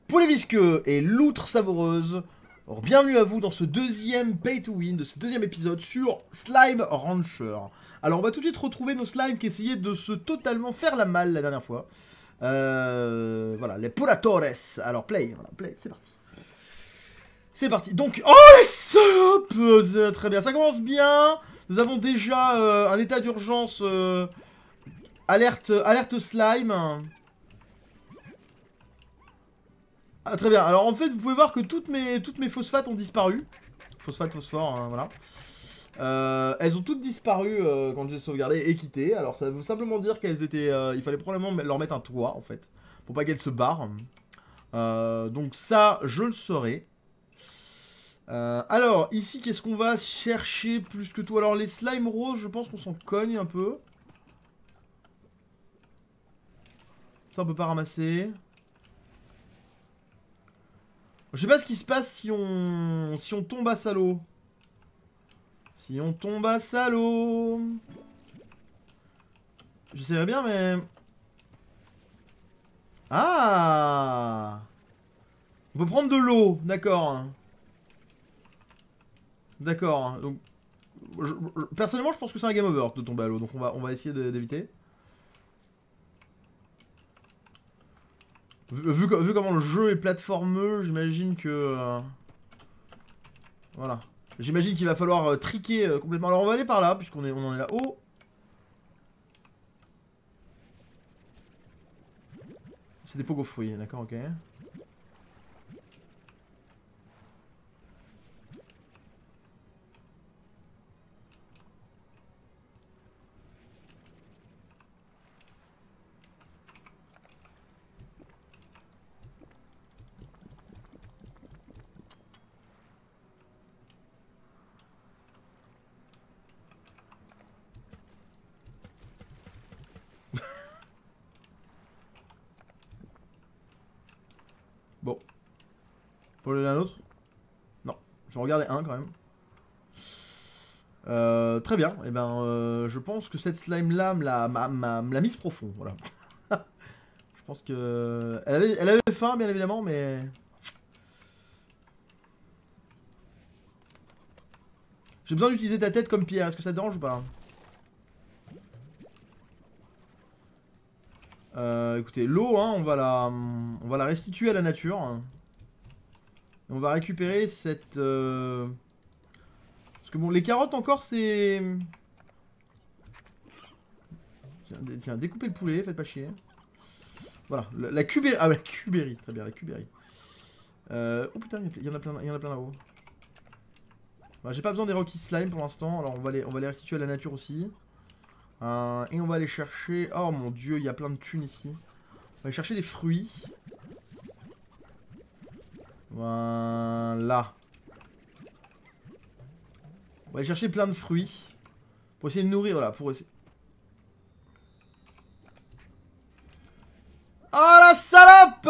Poulet visqueux et loutre savoureuse. Alors, bienvenue à vous dans ce deuxième pay to win, de ce deuxième épisode sur Slime Rancher. Alors on va tout de suite retrouver nos slimes qui essayaient de se totalement faire la malle la dernière fois. Voilà, les Polatores. Alors play, voilà, play, c'est parti. C'est parti. Donc, oh les salopes, très bien, ça commence bien. Nous avons déjà un état d'urgence, alerte slime. Ah, très bien, alors en fait vous pouvez voir que toutes mes phosphates ont disparu. Phosphate, phosphore, hein, voilà. Elles ont toutes disparu quand j'ai sauvegardé et quitté. Alors ça veut simplement dire qu'elles étaient... il fallait probablement leur mettre un toit en fait. Pour pas qu'elles se barrent. Donc ça, je le saurai. Alors, ici, qu'est-ce qu'on va chercher plus que tout? Alors les slimes roses, je pense qu'on s'en cogne un peu. Ça on peut pas ramasser. Je sais pas ce qui se passe si on tombe à salaud. Si on tombe à salaud. J'essaierai bien, mais... Ah! On peut prendre de l'eau, d'accord. D'accord, donc... personnellement, je pense que c'est un game over de tomber à l'eau, donc on va essayer d'éviter. Vu comment le jeu est plateformeux, j'imagine que... voilà. J'imagine qu'il va falloir triquer complètement. Alors on va aller par là, puisqu'on on en est là. Oh! C'est des pogo fruits, d'accord, ok. Bon. Faut aller à autre? Non. Je vais regarder un quand même. Très bien. Et ben, je pense que cette slime là me l'a mise profond. Voilà. Je pense que elle avait faim bien évidemment, mais j'ai besoin d'utiliser ta tête comme pierre. Est-ce que ça te dérange ou pas? Écoutez, l'eau, hein, on va la restituer à la nature. Et on va récupérer cette... Parce que bon, les carottes encore, c'est... Tiens, découpez le poulet, faites pas chier. Voilà, la cubérie... Ah, la cubérie, très bien, la cubérie. Oh putain, il y en a plein là-haut. Bah, j'ai pas besoin des Rocky Slime pour l'instant, alors on va les restituer à la nature aussi. Et on va aller chercher... Oh mon dieu, il y a plein de thunes ici. On va aller chercher des fruits. Voilà. On va aller chercher plein de fruits. Pour essayer de nourrir, voilà, pour essayer... Oh la salope!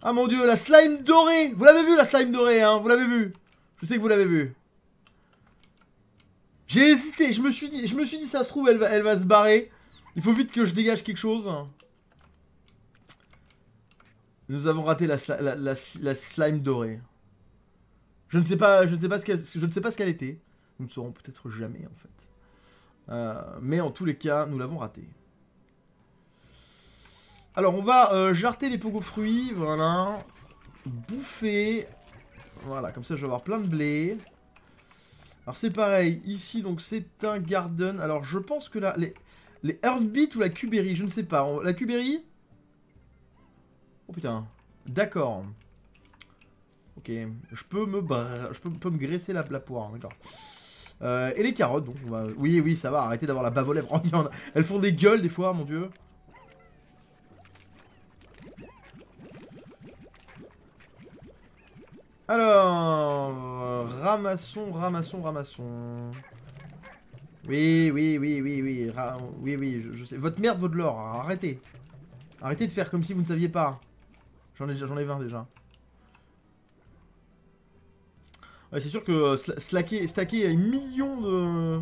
Ah mon dieu, la slime dorée! Vous l'avez vu la slime dorée, hein? Vous l'avez vu? Je sais que vous l'avez vu. J'ai hésité, je me suis dit, ça se trouve, elle va se barrer. Il faut vite que je dégage quelque chose. Nous avons raté la slime dorée. Je ne sais pas ce qu'elle était. Nous ne saurons peut-être jamais en fait. Mais en tous les cas, nous l'avons raté. Alors on va jarter les pogo fruits, voilà. Bouffer. Voilà, comme ça je vais avoir plein de blé. Alors c'est pareil, ici donc c'est un garden. Alors je pense que là, les heartbeat ou la cuberry, je ne sais pas. La cuberry. Oh putain, d'accord. Ok, je peux me graisser la poire, d'accord. Et les carottes, donc on va... Oui, ça va, arrêtez d'avoir la bave aux lèvres. Oh, elles font des gueules des fois, mon dieu. Alors... ramassons. Oui. Oui, je sais. Votre merde vaut de l'or, arrêtez. Arrêtez de faire comme si vous ne saviez pas. J'en ai 20 déjà. Ouais, c'est sûr que stacker millions de...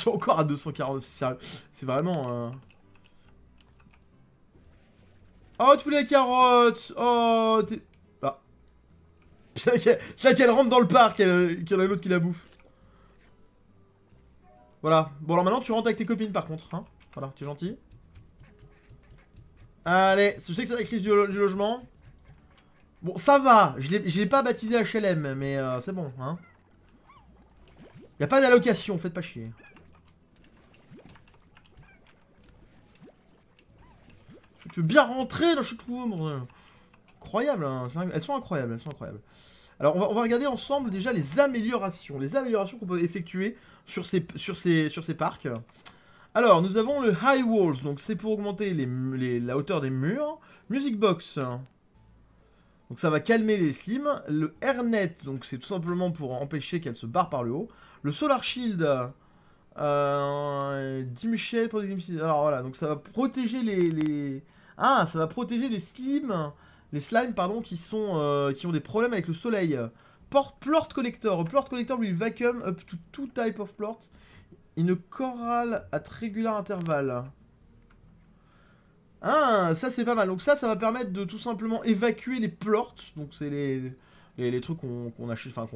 suis encore à 240, c'est sérieux. C'est vraiment... Oh, tu voulais la carotte. Oh, t'es... Ah. C'est là qu'elle rentre dans le parc, qu'il y en a l'autre qui la bouffe. Voilà. Bon, alors maintenant, tu rentres avec tes copines, par contre. Hein, voilà, t'es gentil. Allez, je sais que c'est la crise du logement. Bon, ça va. Je l'ai pas baptisé HLM, mais c'est bon, hein. Y'a pas d'allocation, faites pas chier. Tu veux bien rentrer dans ce trou, bordel. Incroyable, hein. Elles sont incroyables, elles sont incroyables. Alors, on va regarder ensemble déjà les améliorations. Les améliorations qu'on peut effectuer sur ces parcs. Alors, nous avons le High Walls, donc c'est pour augmenter la hauteur des murs. Music Box, donc ça va calmer les slims. Le Airnet, donc c'est tout simplement pour empêcher qu'elle se barre par le haut. Le Solar Shield, Dim Shell, alors voilà, donc ça va protéger Ah, ça va protéger les slimes. Les slimes, pardon, qui ont des problèmes avec le soleil. Plort Collector. A plort collector will vacuum up to 2 types of plorts in a coral at regular interval. Ah, ça c'est pas mal. Donc ça va permettre de tout simplement évacuer les plorts. Donc c'est les trucs qu'on achète, enfin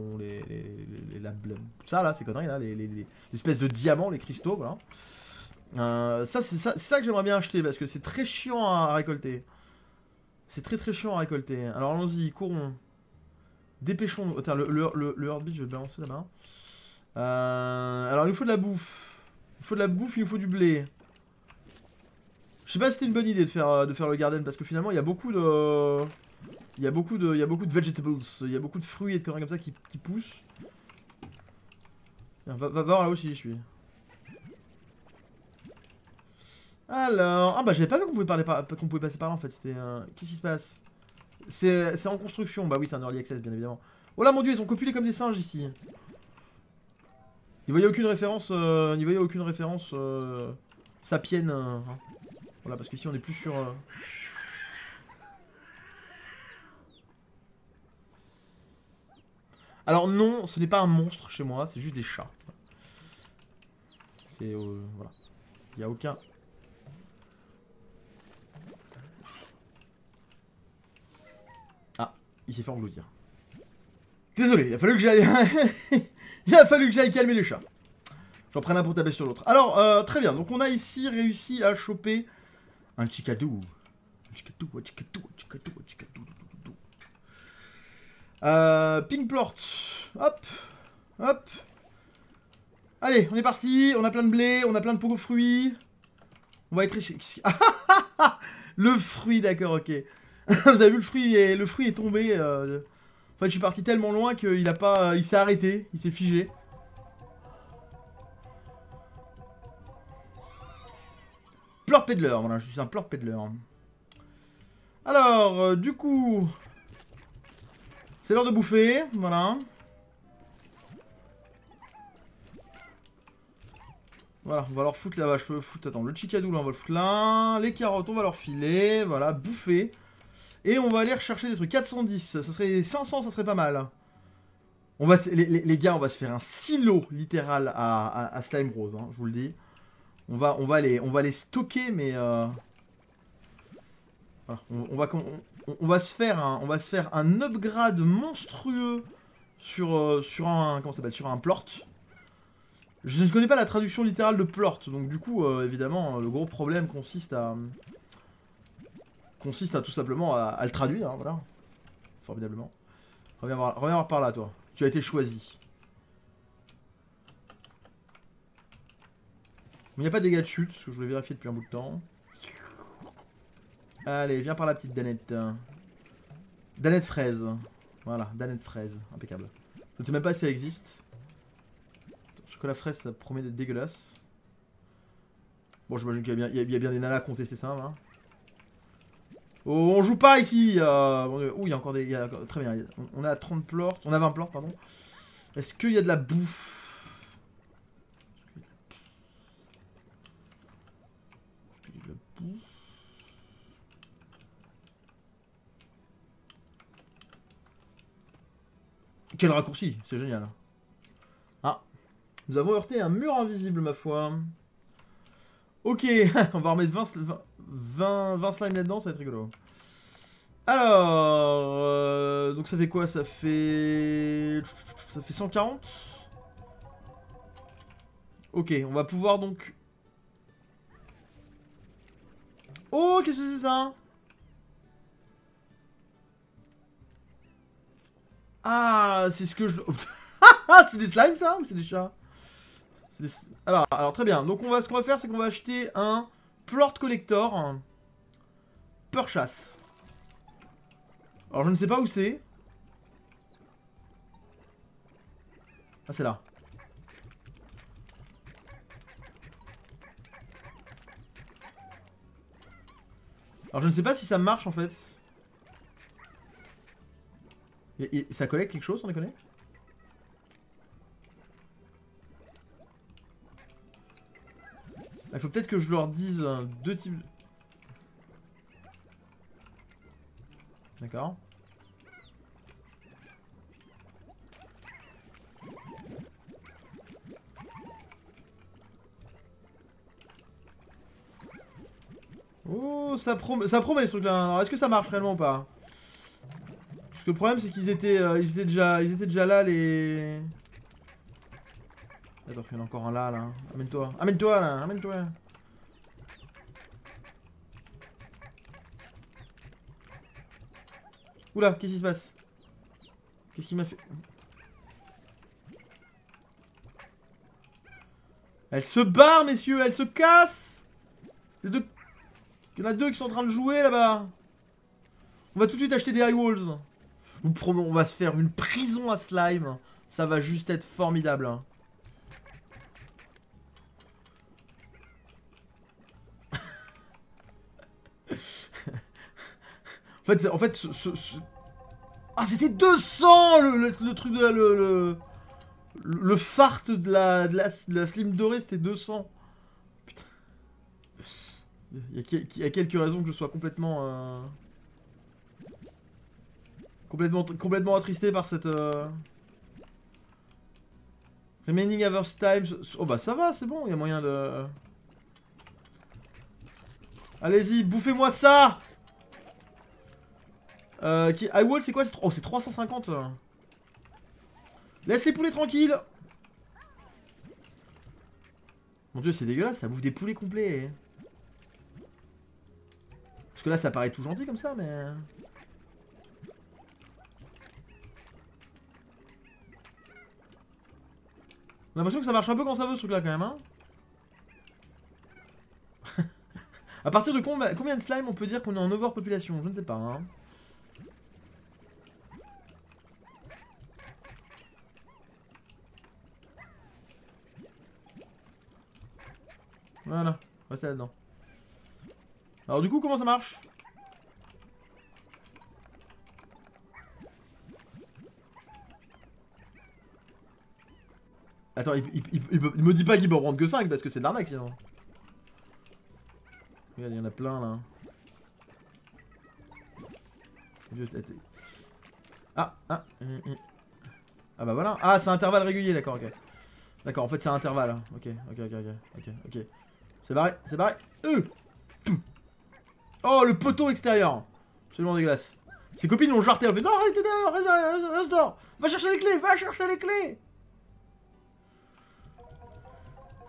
ça là, ces conneries là, les espèces de diamants, les cristaux, voilà. C'est ça que j'aimerais bien acheter parce que c'est très chiant à récolter. C'est très chiant à récolter. Alors allons-y, courons. Dépêchons. Attends, le heartbeat, je vais le balancer là-bas. Alors il nous faut de la bouffe. Il faut de la bouffe, il nous faut du blé. Je sais pas si c'était une bonne idée de faire le garden parce que finalement il y a beaucoup de... Il y a beaucoup de vegetables, il y a beaucoup de fruits et de conneries comme ça qui poussent. Va voir là-haut si j'y suis. Alors... Ah bah j'avais pas vu qu'on pouvait passer par là en fait, c'était... Qu'est-ce qui se passe? C'est en construction, bah oui c'est un early access bien évidemment. Oh là mon dieu, ils ont copulé comme des singes ici. Il voyait aucune référence... sapienne... hein. Voilà, parce qu'ici on est plus sur... Alors non, ce n'est pas un monstre chez moi, c'est juste des chats. C'est... voilà. Il n'y a aucun... Ah, il s'est fait engloutir. Désolé, il a fallu que j'aille... il a fallu que j'aille calmer les chats. J'en prenne un pour taper sur l'autre. Alors, très bien, donc on a ici réussi à choper un chicadou. Pink plort. Hop. Hop. Allez, on est parti. On a plein de blé, on a plein de pogo fruits. On va être riche. Le fruit, d'accord, ok. Vous avez vu, le fruit est tombé. En fait, je suis parti tellement loin qu'il a pas... il s'est arrêté, il s'est figé. Plort peddler, voilà, je suis un plort peddler. Alors, du coup... C'est l'heure de bouffer, voilà. Voilà, on va leur foutre là-bas, je peux foutre... Attends, le chicadou là, on va le foutre là. Les carottes, on va leur filer, voilà, bouffer. Et on va aller rechercher des trucs. 410, ça serait 500, ça serait pas mal. On va, les gars, on va se faire un silo littéral à Slime Rose, hein, je vous le dis. On va les stocker, mais... Voilà, on va se faire un upgrade monstrueux sur un... Comment ça s'appelle? Sur un plort. Je ne connais pas la traduction littérale de plort, donc du coup, évidemment, le gros problème consiste à tout simplement à le traduire, hein, voilà. Formidablement. Reviens voir par là, toi. Tu as été choisi. Mais il n'y a pas de dégâts de chute, parce que je voulais vérifier depuis un bout de temps. Allez, viens par la petite Danette. Danette fraise. Voilà, Danette fraise. Impeccable. Je ne sais même pas si elle existe. Chocolat fraise, ça promet d'être dégueulasse. Bon, j'imagine qu'il y a bien des nanas qui ont testé ça, hein. Oh, on joue pas ici. Oh, il y a encore des... très bien, on a 30 plorts. On a 20 plorts, pardon. Est-ce qu'il y a de la bouffe? Quel raccourci, c'est génial. Ah. Nous avons heurté un mur invisible, ma foi. Ok, on va remettre 20 slimes là-dedans, ça va être rigolo. Alors, donc ça fait quoi? Ça fait 140. Ok, on va pouvoir donc... Oh, qu'est-ce que c'est ça? Ah, c'est ce que je... Ah, c'est des slimes ça? Ou c'est des chats? Des... Alors, très bien. Donc ce qu'on va faire, c'est qu'on va acheter un Plort Collector. Peur chasse. Alors je ne sais pas où c'est. Ah, c'est là. Alors je ne sais pas si ça marche en fait. Et ça collecte quelque chose, on déconne? Il faut peut-être que je leur dise deux types... D'accord. Oh, ça promet ce truc-là. Alors est-ce que ça marche réellement ou pas? Parce que le problème c'est qu'ils étaient, ils étaient déjà là les... Attends, il y en a encore un là. Amène-toi. Amène-toi là, amène-toi. Oula, qu'est-ce qui se passe? Qu'est-ce qui m'a fait? Elle se barre, messieurs, elle se casse. Il y en a deux qui sont en train de jouer là-bas. On va tout de suite acheter des high walls. Je vous promets, on va se faire une prison à slime. Ça va juste être formidable. En fait, Ah, c'était 200 le truc de le fart de la slim dorée, c'était 200. Putain. Il y a quelques raisons que je sois complètement... complètement attristé par cette... Remaining Harvest Time... Oh bah ça va, c'est bon, il y a moyen de... Allez-y, bouffez-moi ça. High wall, c'est quoi? Oh, c'est 350. Laisse les poulets tranquilles. Mon dieu, c'est dégueulasse, ça bouffe des poulets complets. Parce que là, ça paraît tout gentil comme ça, mais... On a l'impression que ça marche un peu quand ça veut, ce truc-là, quand même, hein. À partir de combien de slime on peut dire qu'on est en overpopulation? Je ne sais pas, hein. Voilà, restez là-dedans. Alors du coup, comment ça marche? Attends, il me dit pas qu'il peut en prendre que 5 parce que c'est de l'arnaque sinon. Regarde, il y en a plein là. Ah bah voilà. Ah, c'est un intervalle régulier, d'accord, ok. D'accord, en fait c'est un intervalle. Ok. C'est barré, c'est barré. Oh, le poteau extérieur. Absolument dégueulasse. Ses copines l'ont jarté, elles ont fait non, arrêtez dehors, reste dehors. Va chercher les clés, va chercher les clés.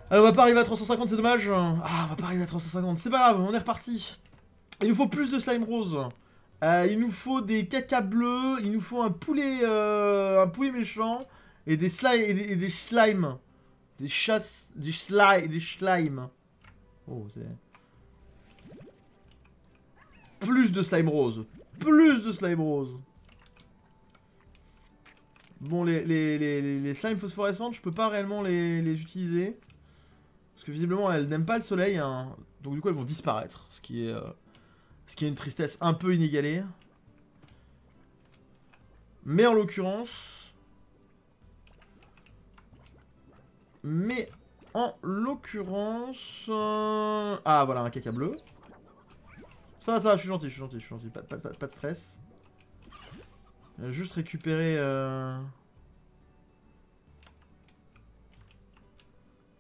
Alors on va pas arriver à 350, c'est dommage. Ah, on va pas arriver à 350, c'est pas grave, on est reparti. Il nous faut plus de slime rose. Il nous faut des caca bleus, il nous faut un poulet méchant et des slimes et des slimes. Des slimes. Oh, c'est... Plus de slime rose. Plus de slime rose. Bon, les slimes phosphorescentes, je peux pas réellement les utiliser. Parce que visiblement, elles n'aiment pas le soleil. Hein. Donc du coup, elles vont disparaître. Ce qui est une tristesse un peu inégalée. Mais en l'occurrence... Ah, voilà, un caca bleu. Ça, je suis gentil, Pas de stress. Juste récupérer...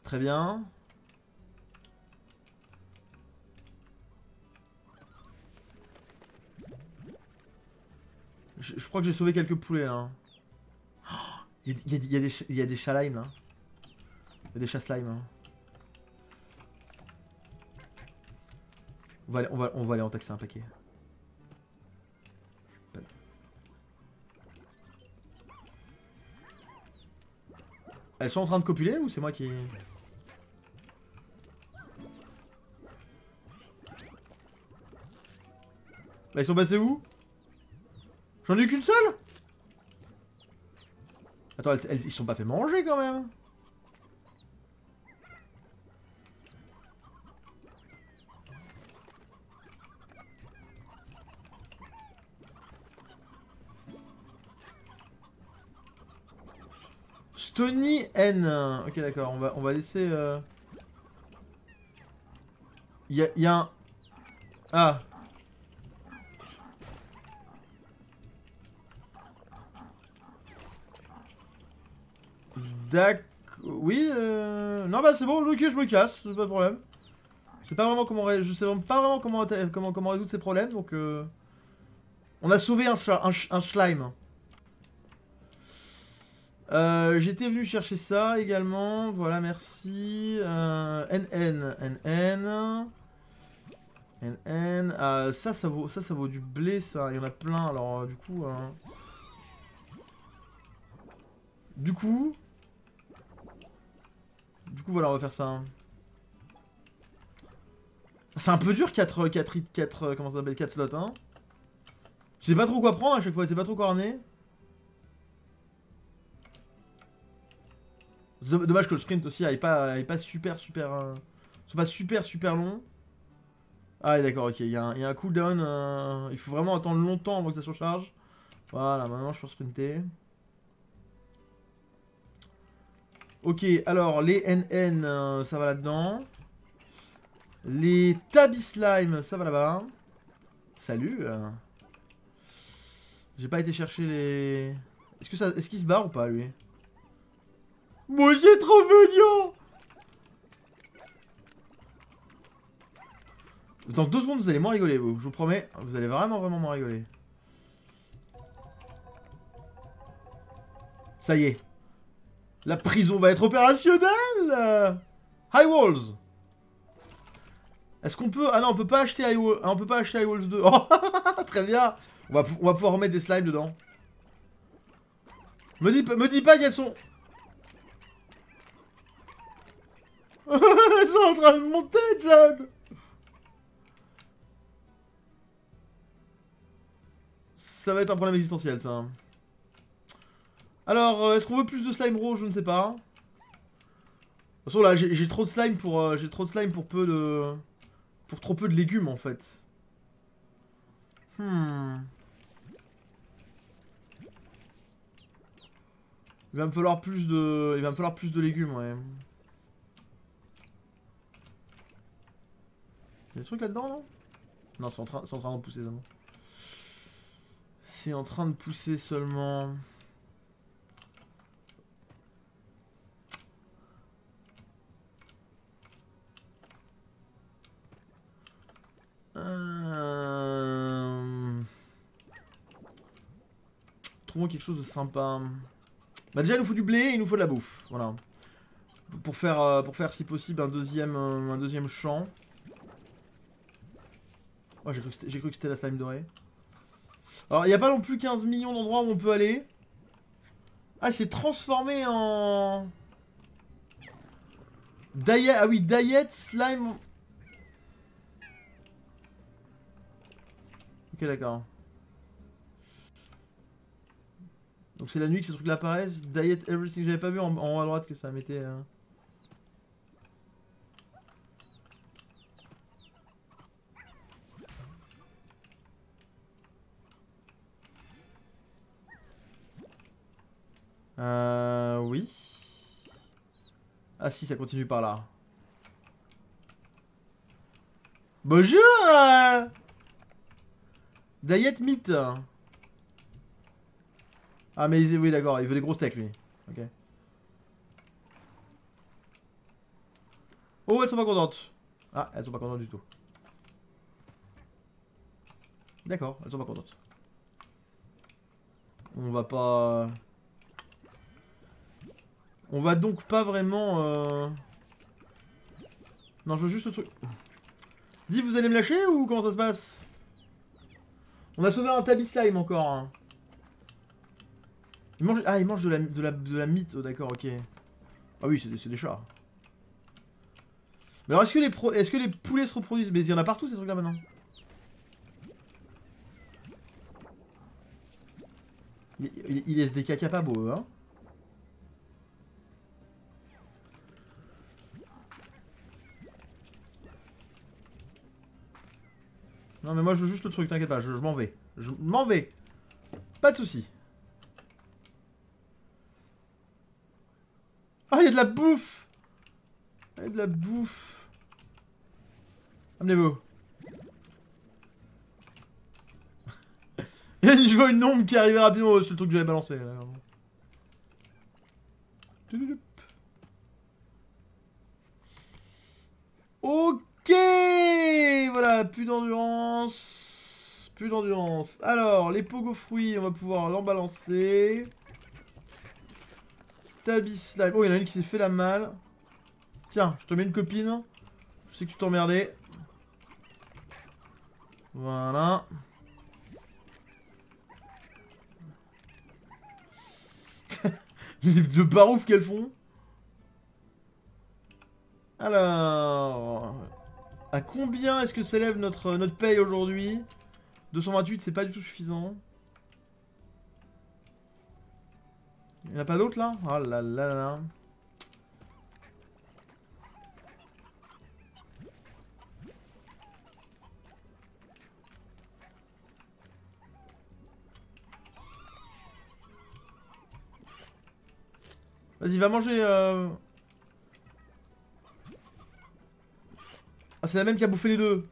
Très bien. Je crois que j'ai sauvé quelques poulets là. Il y a des chats lime là. Il y a des chats slime. Hein. On va aller en taxer un paquet. Elles sont en train de copuler ou c'est moi qui... Bah ils sont passés où? J'en ai eu qu'une seule? Attends, ils se sont pas fait manger quand même. Stony N. Ok d'accord, on va laisser... y a un... Ah. D'accord. Oui, non bah c'est bon, ok je me casse, c'est pas de problème. Je sais pas vraiment comment, je sais pas vraiment comment résoudre ces problèmes, donc on a sauvé un slime. J'étais venu chercher ça également, voilà merci. NN. Ça vaut du blé ça, il y en a plein alors du coup... Du coup voilà on va faire ça. C'est un peu dur 4 comment ça s'appelle 4 slots hein. Je sais pas trop quoi prendre à chaque fois, je sais pas trop quoi ramener. C'est dommage que le sprint aussi aille pas super soit pas super long. Ah d'accord ok, il y a un cooldown, il faut vraiment attendre longtemps avant que ça se recharge. Voilà, maintenant je peux sprinter. Ok, alors les NN, ça va là-dedans. Les Tabby Slime, ça va là-bas. Salut. J'ai pas été chercher les... Est-ce qu'il se barre ou pas, lui? Moi, j'ai trop mignon. Dans 2 secondes, vous allez moins rigoler, vous. Je vous promets, vous allez vraiment moins rigoler. Ça y est. La prison va être opérationnelle. High Walls. Est-ce qu'on peut... Ah non, on peut pas acheter High Walls, on peut pas acheter High Walls 2. Oh, très bien. On va pouvoir remettre des slimes dedans. Me dis pas qu'elles sont... Elles sont en train de monter, John. Ça va être un problème existentiel, ça. Alors, est-ce qu'on veut plus de slime raw? Je ne sais pas. De toute façon, là, j'ai trop de slime pour... pour trop peu de légumes, en fait. Il va me falloir plus de légumes, ouais. Il y a des trucs là-dedans, non? Non, c'est en train de pousser seulement. C'est en train de pousser seulement. Trouvons quelque chose de sympa. Bah déjà il nous faut du blé et il nous faut de la bouffe. Voilà. Pour faire si possible un deuxième champ. Oh, j'ai cru que c'était la slime dorée. Alors il n'y a pas non plus 15 millions d'endroits où on peut aller. Ah c'est transformé en... Diet, ah oui, diet, slime... Ok d'accord. Donc c'est la nuit que ces trucs là apparaissent. Diet everything, j'avais pas vu en haut à droite que ça mettait... Oui. Ah si, ça continue par là. Bonjour Diet Meat. Ah mais oui d'accord, il veut des gros steaks lui. Ok. Oh, elles sont pas contentes. Ah, elles sont pas contentes du tout. D'accord, elles sont pas contentes. On va pas... On va donc pas vraiment... Non, je veux juste le truc... Dis, vous allez me lâcher ou comment ça se passe? On a sauvé un Tabby Slime encore. Hein. Il mange... Ah, il mange de la mythe. Oh, d'accord, ok. Ah oui, c'est des chats. Mais alors, est-ce que les poulets se reproduisent? Mais il y en a partout ces trucs-là maintenant. Il laisse des caca pas beaux, hein. Non mais moi je veux juste le truc, t'inquiète pas, je m'en vais. Je m'en vais. Pas de soucis. Ah, il y a de la bouffe. Il y a de la bouffe. Amenez-vous. Je vois une ombre qui arrivait rapidement, c'est le truc que j'avais balancé. Là. Ok, voilà, plus d'endurance. Plus d'endurance. Alors, les pogo fruits, on va pouvoir l'en balancer. Tabby slime. Oh, il y en a une qui s'est fait la malle. Tiens, je te mets une copine. Je sais que tu t'emmerdais. Voilà. Les deux baroufs qu'elles font. Alors... À combien est-ce que s'élève notre paye aujourd'hui? 228, c'est pas du tout suffisant. Il n'y en a pas d'autres là? Oh là là là. Vas-y, va manger... Ah, c'est la même qui a bouffé les deux.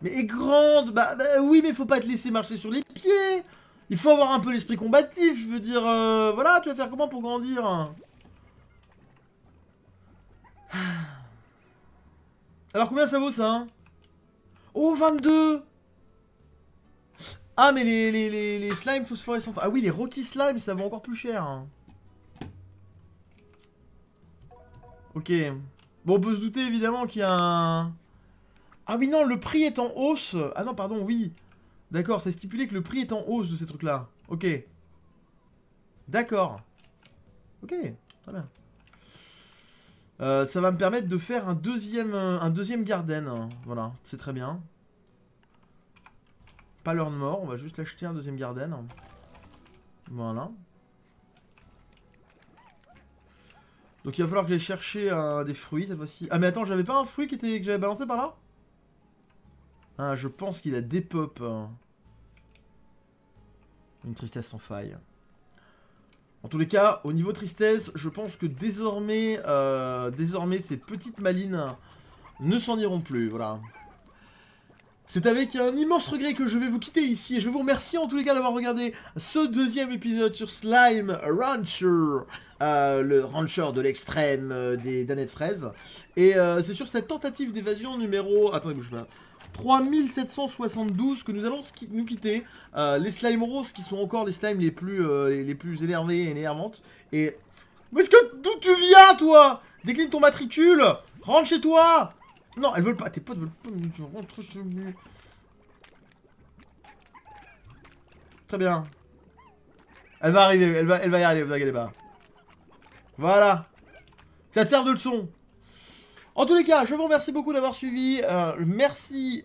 Mais est grande. Bah oui, mais faut pas te laisser marcher sur les pieds. Il faut avoir un peu l'esprit combatif. Je veux dire, voilà, tu vas faire comment pour grandir? Alors combien ça vaut ça, hein? Oh, 22. Ah, mais les slimes phosphorescentes. Ah oui, les Rocky Slime, ça vaut encore plus cher. Hein. Ok. Bon, on peut se douter évidemment qu'il y a un... Ah oui, non, le prix est en hausse. Ah non, pardon, oui. D'accord, c'est stipulé que le prix est en hausse de ces trucs-là. Ok. D'accord. Ok, très bien. Ça va me permettre de faire un deuxième garden. Voilà, c'est très bien. Pas l'heure de mort, on va juste l'acheter un deuxième garden. Voilà. Donc il va falloir que j'aille chercher des fruits cette fois-ci. Ah mais attends, j'avais pas un fruit que j'avais balancé par là? Ah, je pense qu'il a des pop. Une tristesse sans faille. En tous les cas, au niveau tristesse, je pense que désormais, ces petites malines ne s'en iront plus, voilà. C'est avec un immense regret que je vais vous quitter ici, et je vous remercie en tous les cas d'avoir regardé ce deuxième épisode sur Slime Rancher, le rancher de l'extrême des danettes fraises. Et c'est sur cette tentative d'évasion numéro... Attendez, bouge pas. 3772 que nous allons nous quitter. Les slimes roses qui sont encore les slimes les plus énervés et énervantes. Et... Mais est-ce que... D'où tu viens, toi? Décline ton matricule. Rentre chez toi. Non, elles veulent pas. Tes potes veulent pas. Je rentre chez moi. Très bien. Elle va arriver. Elle va y arriver, vous inquiétez pas. Voilà. Ça te sert de leçon. En tous les cas, je vous remercie beaucoup d'avoir suivi. Merci.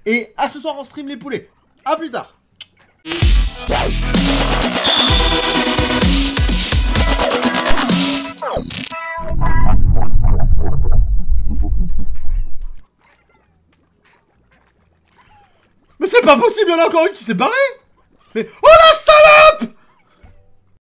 Et à ce soir en stream les poulets. A plus tard. Mais c'est pas possible, il y en a encore une qui s'est barrée. Mais... Oh là,